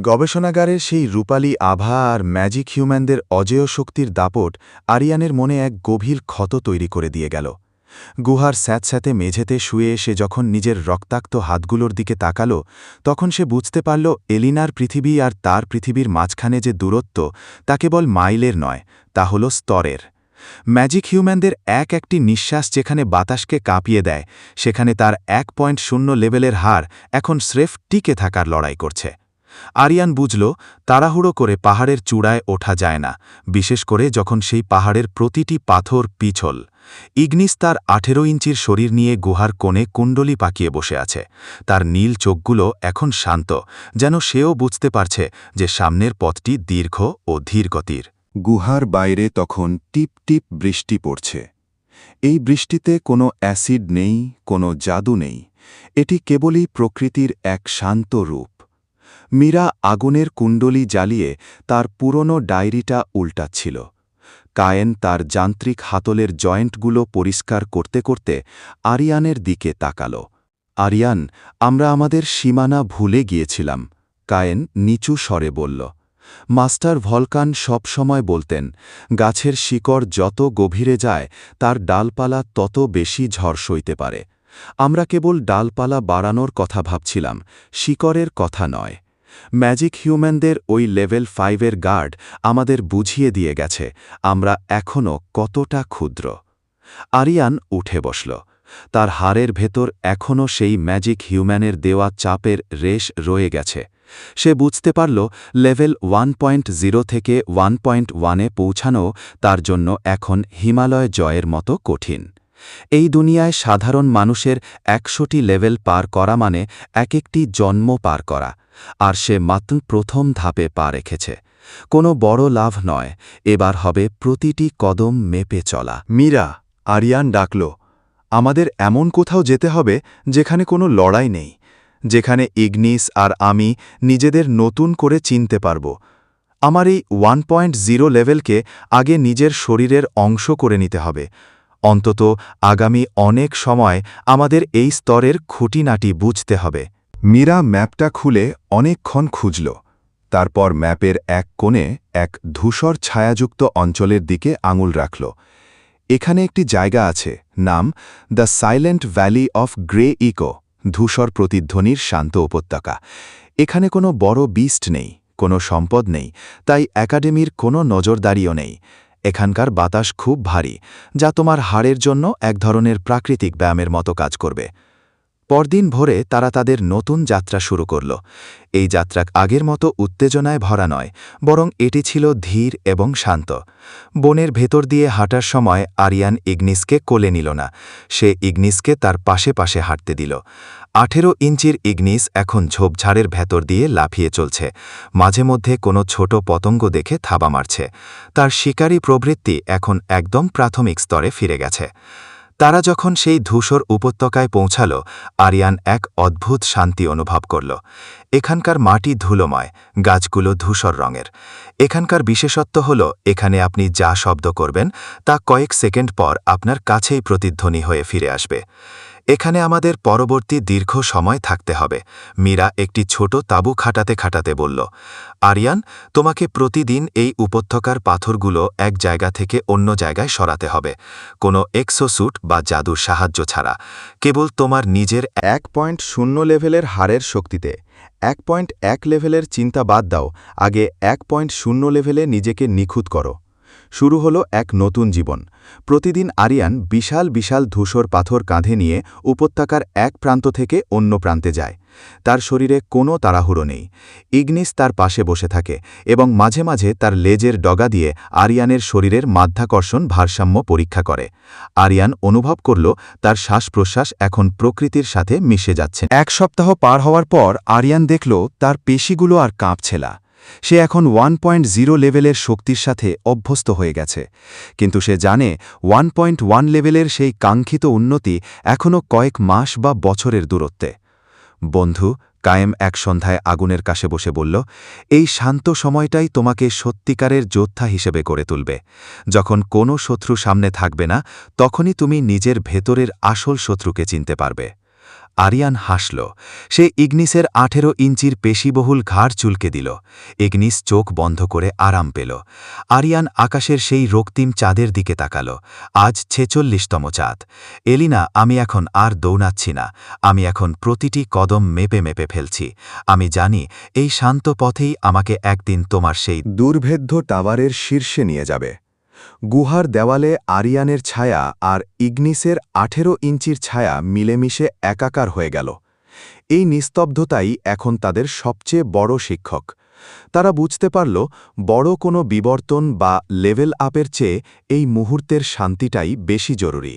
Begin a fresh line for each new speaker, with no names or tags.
গবেষণাগারের সেই রূপালী আভা আর ম্যাজিক হিউম্যানদের অজেয় শক্তির দাপট আরিয়ানের মনে এক গভীর ক্ষত তৈরি করে দিয়ে গেল। গুহার স্যাঁতস্যাঁতে মেঝেতে শুয়ে সে যখন নিজের রক্তাক্ত হাতগুলোর দিকে তাকাল, তখন সে বুঝতে পারল এলিনার পৃথিবী আর তার পৃথিবীর মাঝখানে যে দূরত্ব তা কেবল মাইলের নয়, তা হল স্তরের। ম্যাজিক হিউম্যানদের একটি নিঃশ্বাস যেখানে বাতাসকে কাঁপিয়ে দেয়, সেখানে তার 1.0 লেভেলের হার এখন স্রেফ টিকে থাকার লড়াই করছে। আরিয়ান বুঝল, তাড়াহুড়ো করে পাহাড়ের চূড়ায় ওঠা যায় না, বিশেষ করে যখন সেই পাহাড়ের প্রতিটি পাথর পিছল। ইগনিস তার 18 ইঞ্চির শরীর নিয়ে গুহার কোণে কুণ্ডলি পাকিয়ে বসে আছে। তার নীল চোখগুলো এখন শান্ত, যেন সেও বুঝতে পারছে যে সামনের পথটি দীর্ঘ ও ধীরগতির।
গুহার বাইরে তখন টিপ টিপ বৃষ্টি পড়ছে। এই বৃষ্টিতে কোনো অ্যাসিড নেই, কোনো জাদু নেই, এটি কেবলই প্রকৃতির এক শান্ত রূপ। মীরা আগুনের কুণ্ডলি জ্বালিয়ে তার পুরনো ডায়েরিটা উল্টাচ্ছিল। কায়েন তার যান্ত্রিক হাতলের জয়েন্টগুলো পরিষ্কার করতে করতে আরিয়ানের দিকে তাকাল। আরিয়ান, আমরা আমাদের সীমানা ভুলে গিয়েছিলাম, কায়েন নিচু স্বরে বলল। মাস্টার ভলকান সবসময় বলতেন, গাছের শিকড় যত গভীরে যায় তার ডালপালা তত বেশি ঝড় সইতে পারে। আমরা কেবল ডালপালা বাড়ানোর কথা ভাবছিলাম, শিকড়ের কথা নয়। ম্যাজিক হিউম্যানদের ওই লেভেল 5-এর গার্ড আমাদের বুঝিয়ে দিয়ে গেছে আমরা এখনও কতটা ক্ষুদ্র। আরিয়ান উঠে বসল। তার হাড়ের ভেতর এখনও সেই ম্যাজিক হিউম্যানের দেওয়া চাপের রেশ রয়ে গেছে। সে বুঝতে পারল লেভেল 1.0 থেকে 1.1-এ পৌঁছানো তার জন্য এখন হিমালয় জয়ের মতো কঠিন। এই দুনিয়ায় সাধারণ মানুষের 100টি লেভেল পার করা মানে একটি জন্ম পার করা, আর সে মাত্র প্রথম ধাপে পা রেখেছে। কোনো বড় লাভ নয়, এবার হবে প্রতিটি কদম মেপে চলা।
মীরা, আরিয়ান ডাকল, আমাদের এমন কোথাও যেতে হবে যেখানে কোনো লড়াই নেই, যেখানে ইগনিস আর আমি নিজেদের নতুন করে চিনতে পারব। আমার এই 1.0 লেভেলকে আগে নিজের শরীরের অংশ করে নিতে হবে। অন্তত আগামী অনেক সময় আমাদের এই স্তরের খুঁটিনাটি বুঝতে হবে।
মীরা ম্যাপটা খুলে অনেকক্ষণ খুঁজল। তারপর ম্যাপের এক কোণে এক ধূসর ছায়াযুক্ত অঞ্চলের দিকে আঙুল রাখল। এখানে একটি জায়গা আছে, নাম the silent valley of grey echo, ধূসর প্রতিধ্বনির শান্ত উপত্যকা। এখানে কোনো বড় বিস্ট নেই, কোনো সম্পদ নেই, তাই একাডেমির কোনো নজরদারিও নেই। এখানকার বাতাস খুব ভারী, যা তোমার হাড়ের জন্য এক ধরনের প্রাকৃতিক ব্যায়ামের মতো কাজ করবে। পরদিন ভোরে তারা তাদের নতুন যাত্রা শুরু করল। এই যাত্রা আগের মতো উত্তেজনায় ভরা নয়, বরং এটি ছিল ধীর এবং শান্ত। বনের ভেতর দিয়ে হাঁটার সময় আরিয়ান ইগনিসকে কোলে নিল না, সে ইগনিসকে তার পাশে পাশে হাঁটতে দিল। 18 ইঞ্চির ইগনিস এখন ঝোপঝাড়ের ভেতর দিয়ে লাফিয়ে চলছে, মাঝে মধ্যে কোনো ছোট পতঙ্গ দেখে থাবা মারছে। তার শিকারী প্রবৃত্তি এখন একদম প্রাথমিক স্তরে ফিরে গেছে। তারা যখন সেই ধূসর উপত্যকায় পৌঁছাল, আরিয়ান এক অদ্ভুত শান্তি অনুভব করল। এখানকার মাটি ধুলোময়, গাছগুলো ধূসর রঙের। এখানকার বিশেষত্ব হল এখানে আপনি যা শব্দ করবেন তা কয়েক সেকেন্ড পর আপনার কাছেই প্রতিধ্বনি হয়ে ফিরে আসবে। এখানে আমাদের পরবর্তী দীর্ঘ সময় থাকতে হবে, মীরা একটি ছোট তাঁবু খাটাতে খাটাতে বলল। আরিয়ান, তোমাকে প্রতিদিন এই উপত্যকার পাথরগুলো এক জায়গা থেকে অন্য জায়গায় সরাতে হবে, কোনো এক্সোস্যুট বা জাদুর সাহায্য ছাড়া, কেবল তোমার নিজের 1.0 লেভেলের হাড়ের শক্তিতে। 1.1 লেভেলের চিন্তা বাদ দাও, আগে 1.0 লেভেলে নিজেকে নিখুঁত করো। শুরু হলো এক নতুন জীবন। প্রতিদিন আরিয়ান বিশাল বিশাল ধূসর পাথর কাঁধে নিয়ে উপত্যকার এক প্রান্ত থেকে অন্য প্রান্তে যায়। তার শরীরে কোনো তাড়াহুড়ো নেই। ইগনিস তার পাশে বসে থাকে এবং মাঝে মাঝে তার লেজের ডগা দিয়ে আরিয়ানের শরীরের মাধ্যাকর্ষণ ভারসাম্য পরীক্ষা করে। আরিয়ান অনুভব করল তার শ্বাস-প্রশ্বাস এখন প্রকৃতির সাথে মিশে যাচ্ছে। 1 সপ্তাহ পার হওয়ার পর আরিয়ান দেখল তার পেশিগুলো আর কাঁপছে না। সে এখন 1.0 লেভেলের শক্তির সাথে অভ্যস্ত হয়ে গেছে, কিন্তু সে জানে 1.1 লেভেলের সেই কাঙ্ক্ষিত উন্নতি এখনও কয়েক মাস বা বছরের দূরত্বে। বন্ধু, কায়েম এক সন্ধ্যায় আগুনের কাছে বসে বলল, এই শান্ত সময়টাই তোমাকে সত্যিকারের যোদ্ধা হিসেবে গড়ে তুলবে। যখন কোনো শত্রু সামনে থাকবে না, তখনই তুমি নিজের ভেতরের আসল শত্রুকে চিনতে পারবে।
আরিয়ান হাসল। সে ইগনিসের 18 ইঞ্চির পেশিবহুল ঘাড় চুলকে দিল। ইগনিস চোখ বন্ধ করে আরাম পেল। আরিয়ান আকাশের সেই রক্তিম চাঁদের দিকে তাকাল। আজ 46তম চাঁদ। এলিনা, আমি এখন আর দৌড়াচ্ছি না। আমি এখন প্রতিটি কদম মেপে মেপে ফেলছি। আমি জানি এই শান্ত পথেই আমাকে একদিন তোমার সেই
দুর্ভেদ্য টাওয়ারের শীর্ষে নিয়ে যাবে। গুহার দেওয়ালে আরিয়ানের ছায়া আর ইগনিসের 18 ইঞ্চির ছায়া মিলেমিশে একাকার হয়ে গেল। এই নিস্তব্ধতাই এখন তাদের সবচেয়ে বড় শিক্ষক। তারা বুঝতে পারল, বড় কোনো বিবর্তন বা লেভেল আপের চেয়ে এই মুহূর্তের শান্তিটাই বেশি জরুরি।